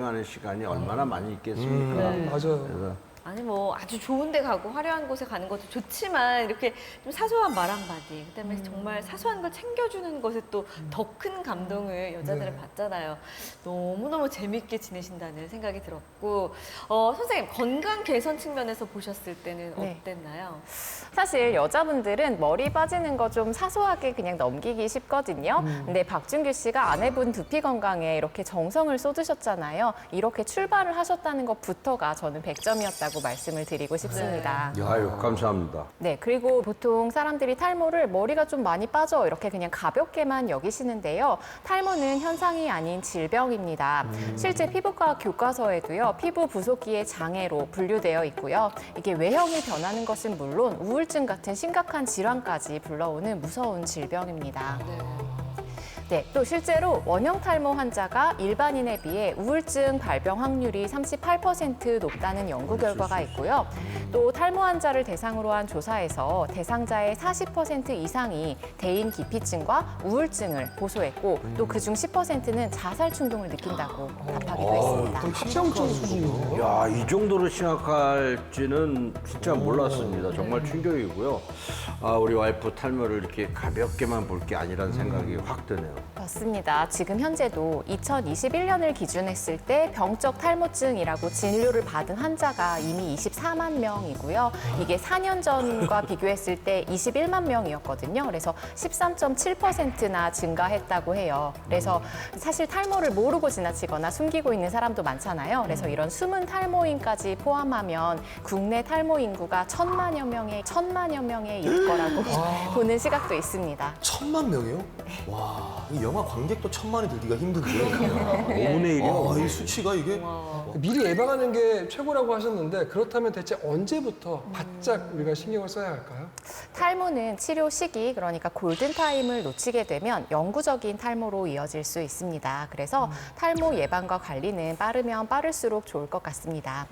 힐링하는 시간이 얼마나 많이 있겠습니까? 맞아요. 그래서 아니 뭐 아주 좋은 데 가고 화려한 곳에 가는 것도 좋지만 이렇게 좀 사소한 말 한마디 그다음에 정말 사소한 걸 챙겨주는 것에 또 더 큰 감동을 여자들은 네. 받잖아요. 너무너무 재밌게 지내신다는 생각이 들었고 선생님 건강 개선 측면에서 보셨을 때는 네. 어땠나요? 사실 여자분들은 머리 빠지는 거 좀 사소하게 그냥 넘기기 쉽거든요. 근데 박준규 씨가 아내분 두피 건강에 이렇게 정성을 쏟으셨잖아요. 이렇게 출발을 하셨다는 것부터가 저는 100점이었다고 말씀을 드리고 싶습니다. 아유, 감사합니다. 네, 그리고 보통 사람들이 탈모를 머리가 좀 많이 빠져 이렇게 그냥 가볍게만 여기시는데요. 탈모는 현상이 아닌 질병입니다. 실제 피부과 교과서에도요, 피부 부속기의 장애로 분류되어 있고요. 이게 외형이 변하는 것은 물론 우울증 같은 심각한 질환까지 불러오는 무서운 질병입니다. 네, 또 실제로 원형 탈모 환자가 일반인에 비해 우울증 발병 확률이 38% 높다는 연구 결과가 있고요. 또 탈모 환자를 대상으로 한 조사에서 대상자의 40% 이상이 대인 기피증과 우울증을 호소했고 또 그중 10%는 자살 충동을 느낀다고 답하기도 했습니다. 합병증 수준이네요. 야, 이 정도로 심각할지는 진짜 몰랐습니다. 정말 충격이고요. 아, 우리 와이프 탈모를 이렇게 가볍게만 볼 게 아니라는 생각이 확 드네요. 맞습니다. 지금 현재도 2021년을 기준했을 때 병적 탈모증이라고 진료를 받은 환자가 이미 24만 명이고요. 이게 4년 전과 비교했을 때 21만 명이었거든요. 그래서 13.7%나 증가했다고 해요. 그래서 사실 탈모를 모르고 지나치거나 숨기고 있는 사람도 많잖아요. 그래서 이런 숨은 탈모인까지 포함하면 국내 탈모 인구가 1,000만여 명에 이를 거라고 보는 시각도 있습니다. 1,000만 명이요? 와, 이 영화 관객도 1,000만이 들기가 힘든데. 5분의 1이요. 이 수치가 이게 미리 예방하는 게 최고라고 하셨는데 그렇다면 대체 언제부터 바짝 우리가 신경을 써야 할까요? 탈모는 치료 시기, 그러니까 골든타임을 놓치게 되면 영구적인 탈모로 이어질 수 있습니다. 그래서 탈모 예방과 관리는 빠르면 빠를수록 좋을 것 같습니다.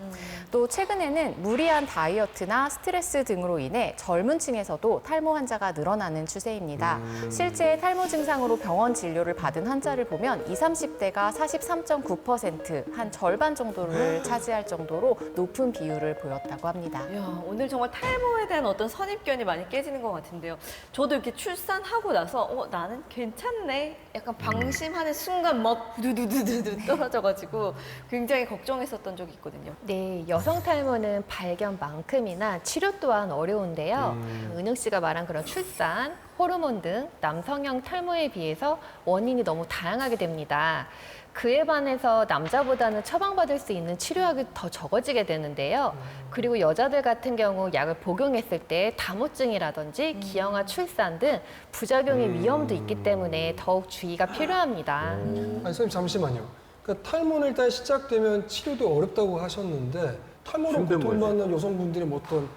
또 최근에는 무리한 다이어트나 스트레스 등으로 인해 젊은 층에서도 탈모 환자가 늘어나는 추세입니다. 실제 탈모 증상으로 병원 진료를 받은 환자를 보면 20, 30대가 43.9%, 한 절반 정도를 차지할 정도로 높은 비율을 보였다고 합니다. 야, 오늘 정말 탈모에 대한 어떤 선입견이 많이 깨지는 것 같은데요. 저도 이렇게 출산하고 나서 나는 괜찮네. 약간 방심하는 순간 막 두두두두두 떨어져가지고 굉장히 걱정했었던 적이 있거든요. 네, 여성 탈모는 발견만큼이나 치료 또한 어려운데요. 은영 씨가 말한 그런 출산, 호르몬 등 남성형 탈모에 비해서 원인이 너무 다양하게 됩니다. 그에 반해서 남자보다는 처방받을 수 있는 치료약이 더 적어지게 되는데요. 그리고 여자들 같은 경우 약을 복용했을 때 다모증이라든지 기형아 출산 등 부작용의 위험도 있기 때문에 더욱 주의가 필요합니다. 아니, 선생님 잠시만요. 그러니까 탈모는 일단 시작되면 치료도 어렵다고 하셨는데 탈모로 힘든 고통받는 여성분들의 뭐 어떤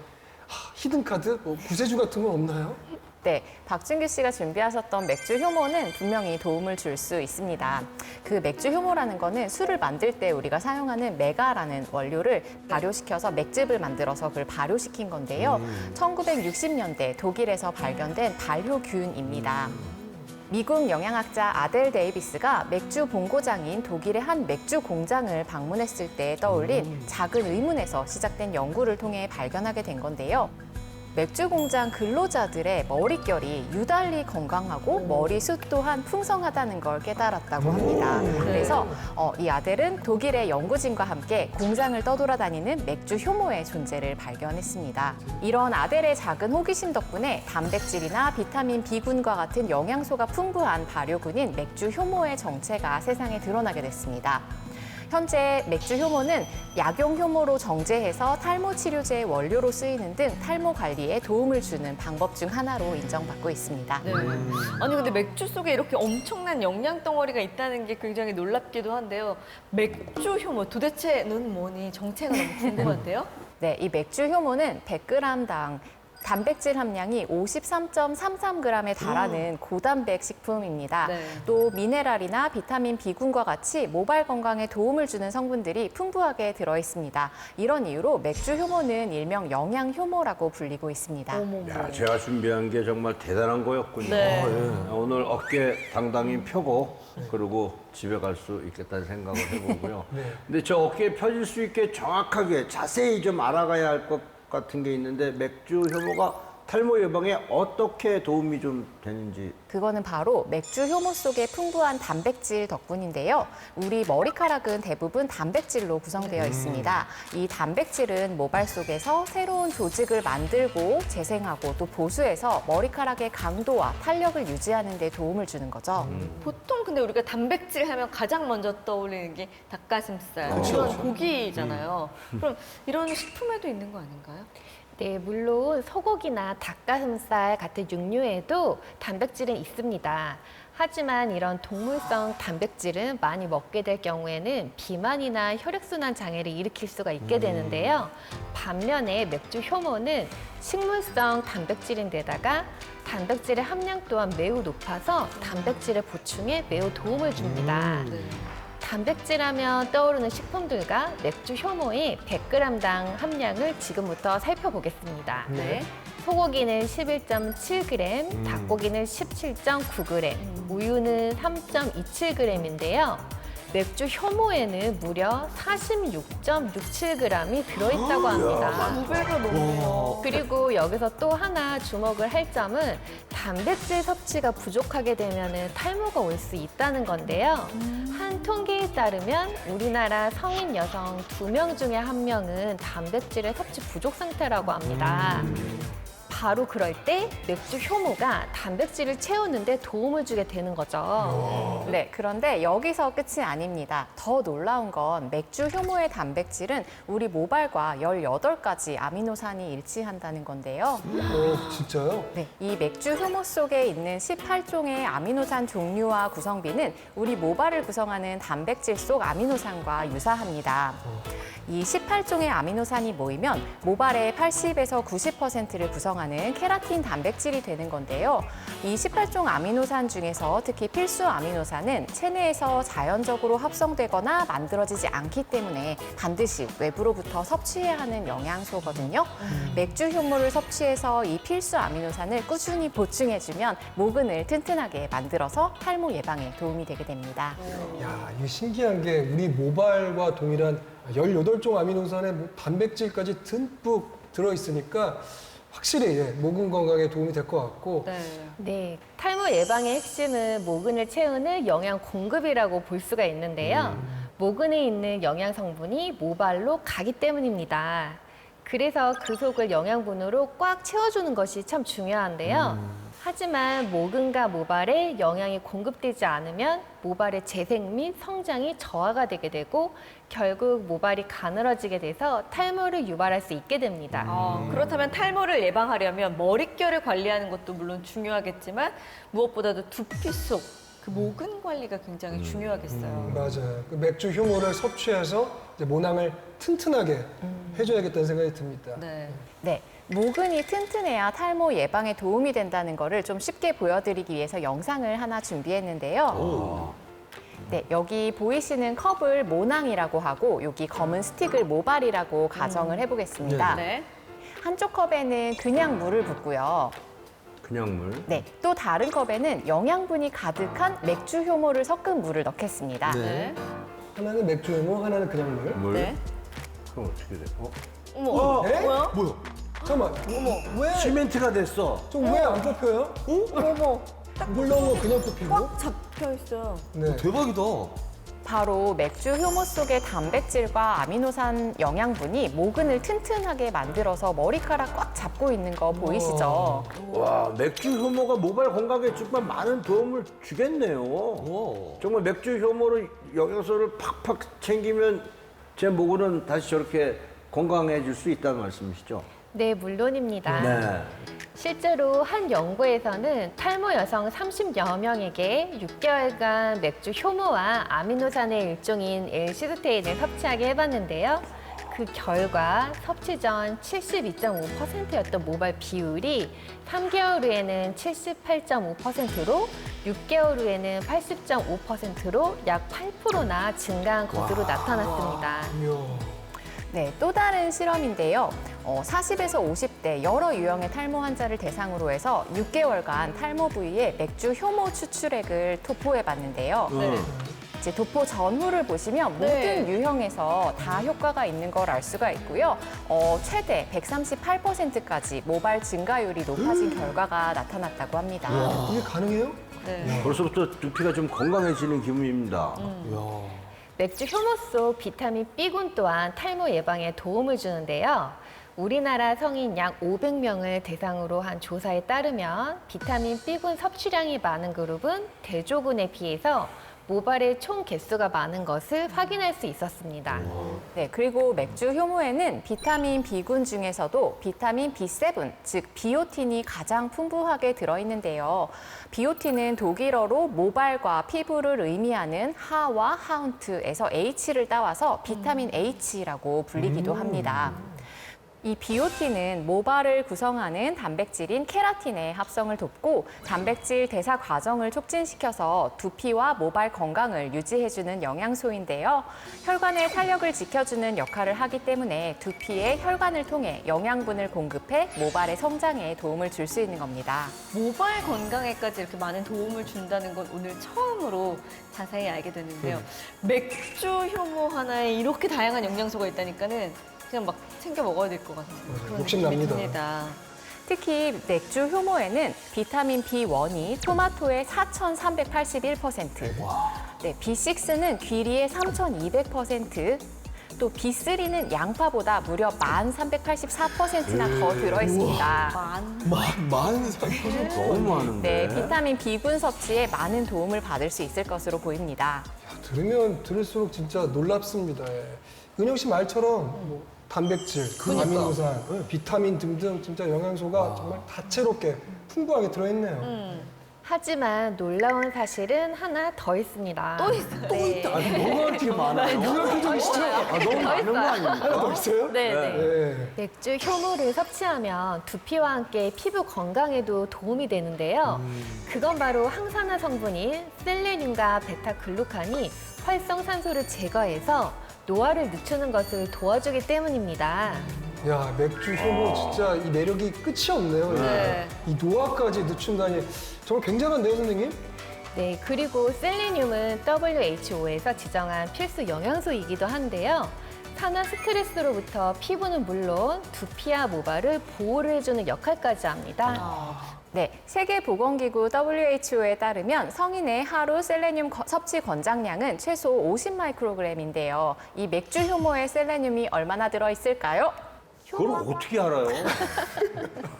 히든 카드, 뭐 구세주 같은 건 없나요? 네, 박준규 씨가 준비하셨던 맥주 효모는 분명히 도움을 줄 수 있습니다. 그 맥주 효모라는 거는 술을 만들 때 우리가 사용하는 메가라는 원료를 발효시켜서 맥즙을 만들어서 그걸 발효시킨 건데요. 1960년대 독일에서 발견된 발효균입니다. 미국 영양학자 아델 데이비스가 맥주 본고장인 독일의 한 맥주 공장을 방문했을 때 떠올린 작은 의문에서 시작된 연구를 통해 발견하게 된 건데요. 맥주 공장 근로자들의 머릿결이 유달리 건강하고 머리숱 또한 풍성하다는 걸 깨달았다고 합니다. 그래서 이 아델은 독일의 연구진과 함께 공장을 떠돌아다니는 맥주 효모의 존재를 발견했습니다. 이런 아델의 작은 호기심 덕분에 단백질이나 비타민 B군과 같은 영양소가 풍부한 발효군인 맥주 효모의 정체가 세상에 드러나게 됐습니다. 현재 맥주 효모는 약용 효모로 정제해서 탈모 치료제의 원료로 쓰이는 등 탈모 관리에 도움을 주는 방법 중 하나로 인정받고 있습니다. 네. 아니 근데 맥주 속에 이렇게 엄청난 영양 덩어리가 있다는 게 굉장히 놀랍기도 한데요. 맥주 효모 도대체는 뭐니 정체가 너무 궁금한데요. 네, 이 맥주 효모는 100g당 단백질 함량이 53.33g에 달하는 고단백 식품입니다. 네. 또 미네랄이나 비타민 B군과 같이 모발 건강에 도움을 주는 성분들이 풍부하게 들어있습니다. 이런 이유로 맥주 효모는 일명 영양 효모라고 불리고 있습니다. 야, 제가 준비한 게 정말 대단한 거였군요. 네. 오늘 어깨 당당히 펴고 그리고 집에 갈 수 있겠다는 생각을 해보고요. 근데 저 어깨에 펴질 수 있게 정확하게 자세히 좀 알아가야 할 것 같은 게 있는데 맥주 효모가 탈모 예방에 어떻게 도움이 좀 되는지. 그거는 바로 맥주 효모 속의 풍부한 단백질 덕분인데요. 우리 머리카락은 대부분 단백질로 구성되어 있습니다. 이 단백질은 모발 속에서 새로운 조직을 만들고 재생하고 또 보수해서 머리카락의 강도와 탄력을 유지하는 데 도움을 주는 거죠. 보통 근데 우리가 단백질 하면 가장 먼저 떠올리는 게 닭가슴살, 이런 고기잖아요. 그럼 이런 식품에도 있는 거 아닌가요? 네, 물론 소고기나 닭가슴살 같은 육류에도 단백질은 있습니다. 하지만 이런 동물성 단백질은 많이 먹게 될 경우에는 비만이나 혈액순환 장애를 일으킬 수가 있게 되는데요. 반면에 맥주 효모는 식물성 단백질인데다가 단백질의 함량 또한 매우 높아서 단백질의 보충에 매우 도움을 줍니다. 단백질 하면 떠오르는 식품들과 맥주 효모의 100g당 함량을 지금부터 살펴보겠습니다. 네. 소고기는 11.7g, 닭고기는 17.9g, 우유는 3.27g인데요. 맥주 효모에는 무려 46.67g이 들어있다고 합니다. 2배가 넘네요. 그리고 여기서 또 하나 주목을 할 점은 단백질 섭취가 부족하게 되면 탈모가 올 수 있다는 건데요. 한 통계에 따르면 우리나라 성인 여성 2명 중에 1명은 단백질의 섭취 부족 상태라고 합니다. 바로 그럴 때 맥주 효모가 단백질을 채우는데 도움을 주게 되는 거죠. 네, 그런데 여기서 끝이 아닙니다. 더 놀라운 건 맥주 효모의 단백질은 우리 모발과 18가지 아미노산이 일치한다는 건데요. 진짜요? 네, 이 맥주 효모 속에 있는 18종의 아미노산 종류와 구성비는 우리 모발을 구성하는 단백질 속 아미노산과 유사합니다. 이 18종의 아미노산이 모이면 모발의 80에서 90%를 구성하는 케라틴 단백질이 되는 건데요. 이 18종 아미노산 중에서 특히 필수 아미노산은 체내에서 자연적으로 합성되거나 만들어지지 않기 때문에 반드시 외부로부터 섭취해야 하는 영양소거든요. 맥주 효모를 섭취해서 이 필수 아미노산을 꾸준히 보충해주면 모근을 튼튼하게 만들어서 탈모 예방에 도움이 되게 됩니다. 야, 이게 신기한 게 우리 모발과 동일한 18종 아미노산에 단백질까지 듬뿍 들어있으니까 확실히 모근 건강에 도움이 될 것 같고 네, 탈모 예방의 핵심은 모근을 채우는 영양 공급이라고 볼 수가 있는데요. 모근에 있는 영양 성분이 모발로 가기 때문입니다. 그래서 그 속을 영양분으로 꽉 채워주는 것이 참 중요한데요. 하지만 모근과 모발에 영양이 공급되지 않으면 모발의 재생 및 성장이 저하가 되게 되고 결국 모발이 가늘어지게 돼서 탈모를 유발할 수 있게 됩니다. 그렇다면 탈모를 예방하려면 머릿결을 관리하는 것도 물론 중요하겠지만 무엇보다도 두피 속 그 모근 관리가 굉장히 중요하겠어요. 맞아요. 그 맥주 효모를 섭취해서 이제 모낭을 튼튼하게 해줘야겠다는 생각이 듭니다. 네. 네, 모근이 튼튼해야 탈모 예방에 도움이 된다는 거를 좀 쉽게 보여드리기 위해서 영상을 하나 준비했는데요. 네, 여기 보이시는 컵을 모낭이라고 하고 여기 검은 스틱을 모발이라고 가정을 해보겠습니다. 네. 한쪽 컵에는 그냥 물을 붓고요. 그냥 물. 네, 또 다른 컵에는 영양분이 가득한 맥주 효모를 섞은 물을 넣겠습니다. 네. 하나는 맥주 효모, 하나는 그냥 물. 물. 네. 그럼 어떻게 돼? 어머, 에? 뭐야? 뭐야? 잠깐만, 왜? 시멘트가 됐어. 좀 왜 안 뽑혀요? 어머, 물 넣은 거 그냥 뽑히고? 꽉 잡혀 있어요. 네. 대박이다. 바로 맥주 효모 속의 단백질과 아미노산 영양분이 모근을 튼튼하게 만들어서 머리카락 꽉 잡고 있는 거 보이시죠? 와, 맥주 효모가 모발 건강에 정말 많은 도움을 주겠네요. 오. 정말 맥주 효모로 영양소를 팍팍 챙기면 제 모근은 다시 저렇게 건강해질 수 있다는 말씀이시죠? 네, 물론입니다. 네. 실제로 한 연구에서는 탈모 여성 30여 명에게 6개월간 맥주 효모와 아미노산의 일종인 L-시스테인을 섭취하게 해봤는데요. 그 그 결과 섭취 전 72.5%였던 모발 비율이 3개월 후에는 78.5%로 6개월 후에는 80.5%로 약 8%나 증가한 것으로 나타났습니다. 이야. 네, 또 다른 실험인데요. 40에서 50대 여러 유형의 탈모 환자를 대상으로 해서 6개월간 탈모 부위에 맥주 효모 추출액을 도포해 봤는데요. 네. 이제 도포 전후를 보시면 네. 모든 유형에서 다 효과가 있는 걸 알 수가 있고요. 최대 138%까지 모발 증가율이 높아진 결과가 나타났다고 합니다. 이게 가능해요? 네. 벌써부터 두피가 좀 건강해지는 기분입니다. 이야. 맥주 효모 속 비타민 B군 또한 탈모 예방에 도움을 주는데요. 우리나라 성인 약 500명을 대상으로 한 조사에 따르면 비타민 B군 섭취량이 많은 그룹은 대조군에 비해서 모발의 총 개수가 많은 것을 확인할 수 있었습니다. 네, 그리고 맥주 효모에는 비타민 B군 중에서도 비타민 B7, 즉 비오틴이 가장 풍부하게 들어있는데요. 비오틴은 독일어로 모발과 피부를 의미하는 하와 하운트에서 H를 따와서 비타민 H라고 불리기도 합니다. 이 비오틴은 모발을 구성하는 단백질인 케라틴의 합성을 돕고 단백질 대사 과정을 촉진시켜서 두피와 모발 건강을 유지해주는 영양소인데요. 혈관의 탄력을 지켜주는 역할을 하기 때문에 두피에 혈관을 통해 영양분을 공급해 모발의 성장에 도움을 줄 수 있는 겁니다. 모발 건강에까지 이렇게 많은 도움을 준다는 건 오늘 처음으로 자세히 알게 됐는데요. 맥주 효모 하나에 이렇게 다양한 영양소가 있다니까는 그냥 막 챙겨 먹어야 될 것 같아요. 그런 욕심납니다. 느낌이 듭니다. 특히 맥주 효모에는 비타민 B1이 토마토의 4,381%, 네, B6는 귀리의 3,200%, 또 B3는 양파보다 무려 1,384%나 더 들어있습니다. 만 살. 너무 많은데. 네, 비타민 B군 섭취에 많은 도움을 받을 수 있을 것으로 보입니다. 들으면 들을수록 진짜 놀랍습니다. 예. 은영 씨 말처럼 뭐 단백질, 아미노산, 비타민 등등 진짜 영양소가 정말 다채롭게 풍부하게 들어있네요. 하지만 놀라운 사실은 하나 더 있습니다. 또 있어요. 네. 아니, 뭐가 이렇게 많아요? 누가 표정이시죠? 너무 많은 거 아닙니까? 하나 더 있어요? 네, 네. 네. 맥주 효모를 섭취하면 두피와 함께 피부 건강에도 도움이 되는데요. 그건 바로 항산화 성분인 셀레늄과 베타글루칸이 활성산소를 제거해서 노화를 늦추는 것을 도와주기 때문입니다. 야, 맥주 효모 진짜 이 매력이 끝이 없네요. 네. 이 노화까지 늦춘다니 정말 굉장한데요, 선생님? 네, 그리고 셀레늄은 WHO에서 지정한 필수 영양소이기도 한데요. 산화 스트레스로부터 피부는 물론 두피와 모발을 보호를 해주는 역할까지 합니다. 네, 세계보건기구 WHO에 따르면 성인의 하루 셀레늄 섭취 권장량은 최소 50마이크로그램인데요. 이 맥주 효모에 셀레늄이 얼마나 들어있을까요? 그걸 어떻게 알아요?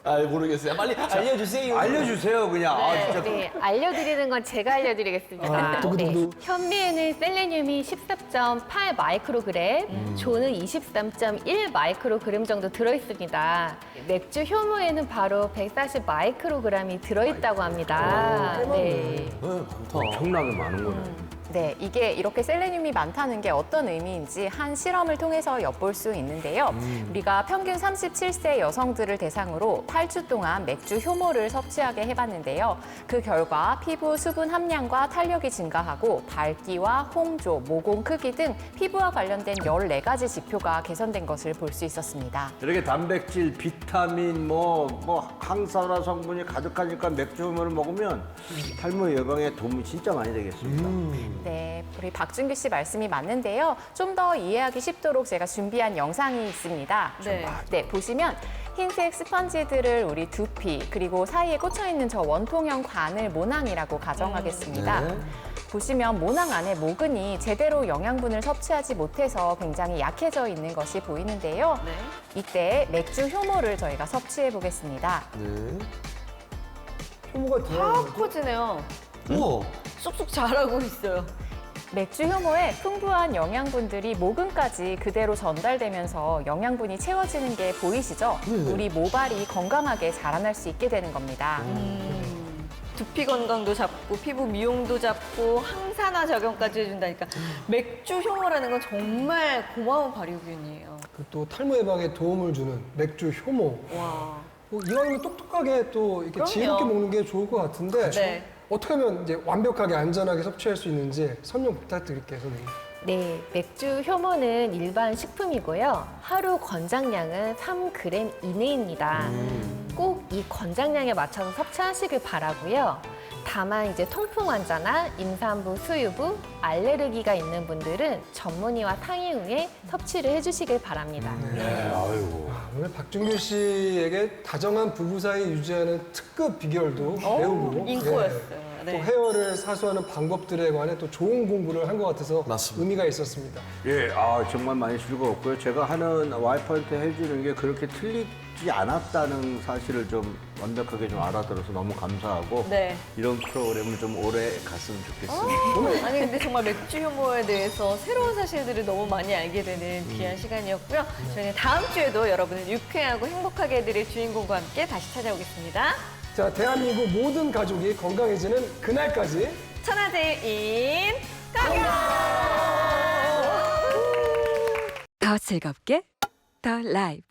아, 모르겠어요. 빨리 알려주세요. 알려주세요, 그냥. 아, 진짜. 네, 알려드리는 건 제가 알려드리겠습니다. 두구두구. 현미에는 셀레늄이 14.8 마이크로그램, 조는 23.1 마이크로그램 정도 들어있습니다. 맥주 효모에는 바로 140 마이크로그램이 들어있다고 합니다. 네. 네, 많다. 엄청나게 많은 거네. 네, 이게 이렇게 셀레늄이 많다는 게 어떤 의미인지 한 실험을 통해서 엿볼 수 있는데요. 우리가 평균 37세 여성들을 대상으로 8주 동안 맥주 효모를 섭취하게 해봤는데요. 그 결과 피부 수분 함량과 탄력이 증가하고 밝기와 홍조, 모공 크기 등 피부와 관련된 14가지 지표가 개선된 것을 볼 수 있었습니다. 이렇게 단백질, 비타민, 항산화 성분이 가득하니까 맥주 효모를 먹으면 탈모 예방에 도움이 진짜 많이 되겠습니다. 네, 우리 박준규 씨 말씀이 맞는데요. 좀 더 이해하기 쉽도록 제가 준비한 영상이 있습니다. 네. 네, 보시면 흰색 스펀지들을 우리 두피 그리고 사이에 꽂혀있는 저 원통형 관을 모낭이라고 가정하겠습니다. 네. 보시면 모낭 안에 모근이 제대로 영양분을 섭취하지 못해서 굉장히 약해져 있는 것이 보이는데요. 네. 이때 맥주 효모를 저희가 섭취해 보겠습니다. 네. 효모가 들어가는 팍 커지네요. 우와. 쑥쑥 자라고 있어요. 맥주 효모에 풍부한 영양분들이 모근까지 그대로 전달되면서 영양분이 채워지는 게 보이시죠? 네네. 우리 모발이 건강하게 자라날 수 있게 되는 겁니다. 두피 건강도 잡고 피부 미용도 잡고 항산화 적용까지 해준다니까 맥주 효모라는 건 정말 고마운 발효균이에요. 또 탈모 예방에 도움을 주는 맥주 효모. 와. 이왕이면 똑똑하게 또 이렇게 그럼요. 지혜롭게 먹는 게 좋을 것 같은데 네. 어떻게 하면 이제 완벽하게 안전하게 섭취할 수 있는지 설명 부탁드릴게요, 선생님. 네, 맥주 효모는 일반 식품이고요. 하루 권장량은 3g 이내입니다. 꼭 이 권장량에 맞춰서 섭취하시길 바라고요. 다만 이제 통풍 환자나 임산부, 수유부, 알레르기가 있는 분들은 전문의와 상의 후에 섭취를 해주시길 바랍니다. 오늘 박준규 씨에게 다정한 부부 사이 유지하는 특급 비결도 배우고 인코였어요. 또 네. 헤어를 사수하는 방법들에 관해 또 좋은 공부를 한 것 같아서 맞습니다. 의미가 있었습니다. 예, 정말 많이 즐거웠고요. 제가 하는 와이프한테 해주는 게 그렇게 틀리지 않았다는 사실을 좀 완벽하게 좀 알아들어서 너무 감사하고 네. 이런 프로그램을 좀 오래 갔으면 좋겠습니다. 아니 근데 정말 맥주 효모에 대해서 새로운 사실들을 너무 많이 알게 되는 귀한 시간이었고요. 저희는 다음 주에도 여러분을 유쾌하고 행복하게 해드릴 주인공과 함께 다시 찾아오겠습니다. 자, 대한민국 모든 가족이 건강해지는 그날까지 천하제일인 건강! 더 즐겁게 더 라이브